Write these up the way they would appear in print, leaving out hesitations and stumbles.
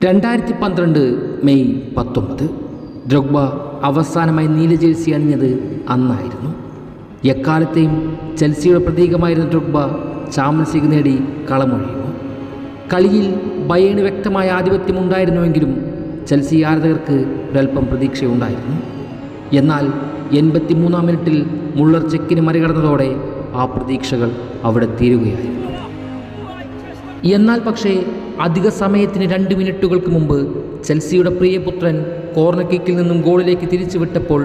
2012 May 19 Drogba അവസാനമായി നീല jersey അണിഞ്ഞത് അന്നായിരുന്നു. എക്കാലത്തെയും ചെൽസിയുടെ പ്രതീകമായിരുന്ന ഡ്രോഗ്ബ ചാമ്പ്യൻസ് ലീഗ് നേടി കളമൊഴിയുന്നു. കളിയിൽ ബയേണിന് വ്യക്തമായ ആധിപത്യമുണ്ടായിരുന്നുവെങ്കിലും ചെൽസി ആരാധകർക്ക് ഒരൽപ്പം പ്രതീക്ഷയുണ്ടായിരുന്നു. എന്നാൽ 83-ാം മിനിറ്റിൽ മുള്ളർ ചെക്കിന് മറികടന്നതോടെ ആ പ്രതീക്ഷകൾ അവിടെ തീരുകയായിരുന്നു. എന്നാൽ പക്ഷേ അധിക സമയത്തിന് 2 മിനിറ്റുകൾക്ക് മുമ്പ് ചെൽസിയുടെ പ്രിയപുത്രൻ കോർണർ കിക്കിൽ നിന്നും ഗോളിലേക്ക് തിരിച്ചു വിട്ടപ്പോൾ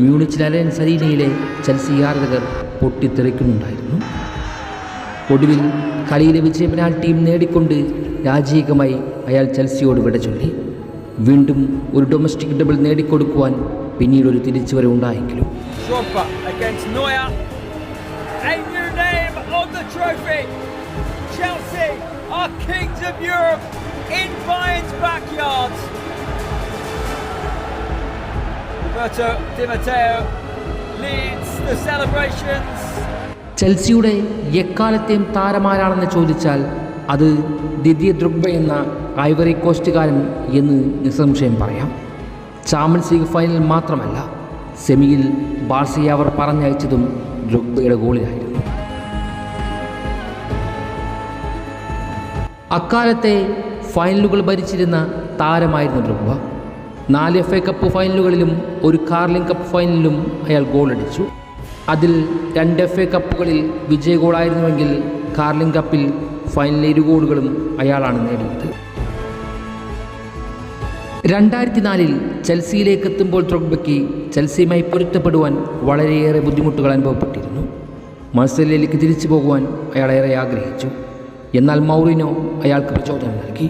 മ്യൂണിച്ചിലെ അലയൻസ് അരീനയിലെ ചെൽസി ആരാധകർ പൊട്ടിത്തെറിക്കുന്നുണ്ടായിരുന്നു. ഒടുവിൽ കളിയിലെ വിജയ പെനാൽറ്റിയും നേടിക്കൊണ്ട് രാജകീയമായി അയാൾ ചെൽസിയോട് വിട ചൊല്ലി. വീണ്ടും ഒരു ഡൊമസ്റ്റിക് ഡബിൾ നേടിക്കൊടുക്കുവാൻ പിന്നീട് ഒരു തിരിച്ചുവരവ് ഉണ്ടായെങ്കിലും Chelsea are kings of Europe in Bayern's backyard. Roberto Di Matteo leads the celebrations. ചെൽസിയുടെ എക്കാലത്തെയും താരമാരാണെന്ന് ചോദിച്ചാൽ അത് ദിദിയർ ഡ്രോഗ്ബ എന്ന ഐവറി കോസ്റ്റുകാരൻ എന്ന് നിസ്സംശയം പറയാം. ചാമ്പ്യൻസ് ലീഗ് ഫൈനൽ മാത്രമല്ല, സെമിയിൽ ബാർസയെ അവർ പറഞ്ഞയച്ചതും ഡ്രോഗ്ബയുടെ ഗോളിലായിരുന്നു. അക്കാലത്തെ ഫൈനലുകൾ ഭരിച്ചിരുന്ന താരമായിരുന്നു ഡ്രോഗ്ബ. 4 FA കപ്പ് ഫൈനലുകളിലും ഒരു കാർലിംഗ് കപ്പ് ഫൈനലിലും അയാൾ ഗോളടിച്ചു. അതിൽ 2 FA കപ്പുകളിൽ വിജയ ഗോളായിരുന്നുവെങ്കിൽ കാർലിംഗ് കപ്പിൽ ഫൈനലിലെ 2 ഗോളുകളും അയാളാണ് നേടിയത്. 2004-ൽ ചെൽസിയിലേക്ക് എത്തുമ്പോൾ ഡ്രോഗ്ബയ്ക്ക് ചെൽസിയുമായി പൊരുത്തപ്പെടുവാൻ വളരെയേറെ ബുദ്ധിമുട്ടുകൾ അനുഭവപ്പെട്ടിരുന്നു. മാർസേലിയയിലേക്ക് തിരിച്ചു പോകുവാൻ അയാൾ ഏറെ ആഗ്രഹിച്ചു. എന്നാൽ മൗറീനോ അയാൾക്ക് പ്രചോദനം നൽകി.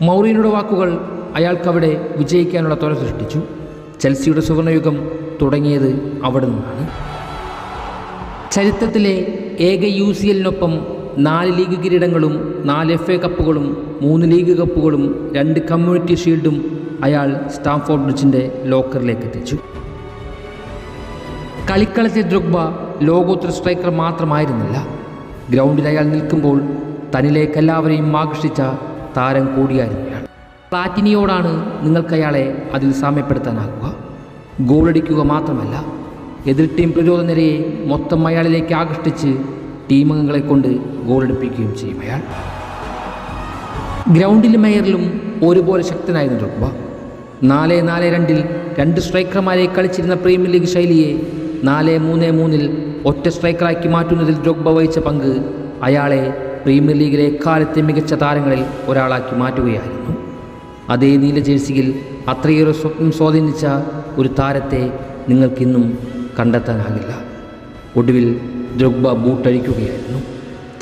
മൗറീനോയുടെ വാക്കുകൾ അയാൾക്കവിടെ വിജയിക്കാനുള്ള ത്വര സൃഷ്ടിച്ചു. ചെൽസിയുടെ സുവർണയുഗം തുടങ്ങിയത് അവിടെ നിന്നാണ്. ചരിത്രത്തിലെ ഏക UCL-നൊപ്പം 4 ലീഗ് കിരീടങ്ങളും 4 FA കപ്പുകളും 3 ലീഗ് കപ്പുകളും 2 കമ്മ്യൂണിറ്റി ഷീൽഡും അയാൾ സ്റ്റാംഫോർഡ് ബ്രിഡ്ജിൻ്റെ ലോക്കറിലേക്ക് എത്തിച്ചു. കളിക്കളത്തിൽ ഡ്രോഗ്ബ ലോകോത്തര സ്ട്രൈക്കർ മാത്രമായിരുന്നില്ല. ഗ്രൗണ്ടിൽ അയാൾ നിൽക്കുമ്പോൾ തന്നിലേക്ക് എല്ലാവരെയും ആകർഷിച്ച താരം കൂടിയായിരുന്നു അയാൾ. പ്ലാറ്റിനിയോടാണ് നിങ്ങൾക്ക് അയാളെ അതിൽ സാമ്യപ്പെടുത്താനാകുക. ഗോളടിക്കുക മാത്രമല്ല, എതിർ ടീം പ്രതിരോധ നിരയെ മൊത്തം അയാളിലേക്ക് ആകർഷിച്ച് ടീമംഗങ്ങളെ കൊണ്ട് ഗോളടിപ്പിക്കുകയും ചെയ്യും അയാൾ. ഗ്രൗണ്ടിലും എയറിലും ഒരുപോലെ ശക്തനായിരുന്നു ഡ്രോഗ്ബ. 4-4-2-ൽ 2 സ്ട്രൈക്കർമാരെ കളിച്ചിരുന്ന പ്രീമിയർ ലീഗ് ശൈലിയെ 4-3-3-ൽ ഒറ്റ സ്ട്രൈക്കറാക്കി മാറ്റുന്നതിൽ ഡ്രോഗ്ബ വഹിച്ച പങ്ക് അയാളെ പ്രീമിയർ ലീഗിലെ എക്കാലത്തെ മികച്ച താരങ്ങളിൽ ഒരാളാക്കി മാറ്റുകയായിരുന്നു. അതേ നീല ജേഴ്സിയിൽ അത്രയേറെ സ്വപ്നം സ്വാധീനിച്ച ഒരു താരത്തെ നിങ്ങൾക്കിന്നും കണ്ടെത്താനാകില്ല. ഒടുവിൽ ഡ്രോഗ്ബ ബൂട്ടഴിക്കുകയായിരുന്നു.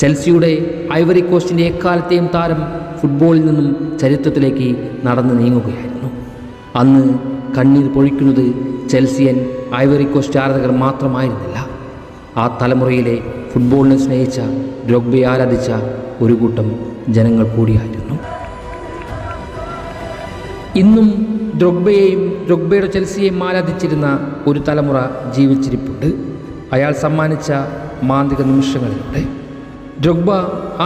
ചെൽസിയുടെ ഐവറി കോസ്റ്റിൻ്റെ എക്കാലത്തെയും താരം ഫുട്ബോളിൽ നിന്നും ചരിത്രത്തിലേക്ക് നടന്നു നീങ്ങുകയായിരുന്നു. അന്ന് കണ്ണീർ പൊഴിക്കുന്നത് ചെൽസിയൻ ഐവറി കോസ്റ്റ് ആരാധകർ മാത്രമായിരുന്നില്ല. ആ തലമുറയിലെ ഫുട്ബോളിനെ സ്നേഹിച്ച ഡ്രോഗ്ബയെ ആരാധിച്ച ഒരു കൂട്ടം ജനങ്ങൾ കൂടിയായിരുന്നു. ഇന്നും ഡ്രോഗ്ബയെയും ഡ്രോഗ്ബയുടെ ചെൽസിയെയും ആരാധിച്ചിരുന്ന ഒരു തലമുറ ജീവിച്ചിരിപ്പുണ്ട്. അയാൾ സമ്മാനിച്ച മാന്ത്രിക നിമിഷങ്ങളിലൂടെ. ഡ്രോഗ്ബ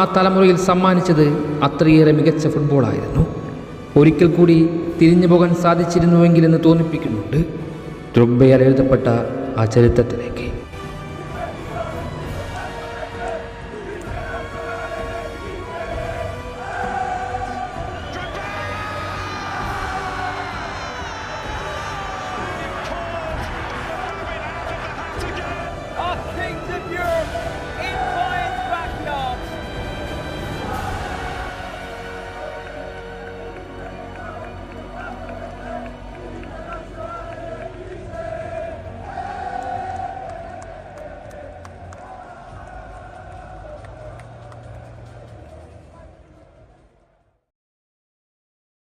ആ തലമുറയിൽ സമ്മാനിച്ചത് അത്രയേറെ മികച്ച ഫുട്ബോളായിരുന്നു. ഒരിക്കൽ കൂടി തിരിഞ്ഞു പോകാൻ സാധിച്ചിരുന്നുവെങ്കിലെന്ന് തോന്നിപ്പിക്കുന്നുണ്ട് ഡ്രോഗ്ബയാൽ എഴുതപ്പെട്ട ആ ചരിത്രത്തിലേക്ക്.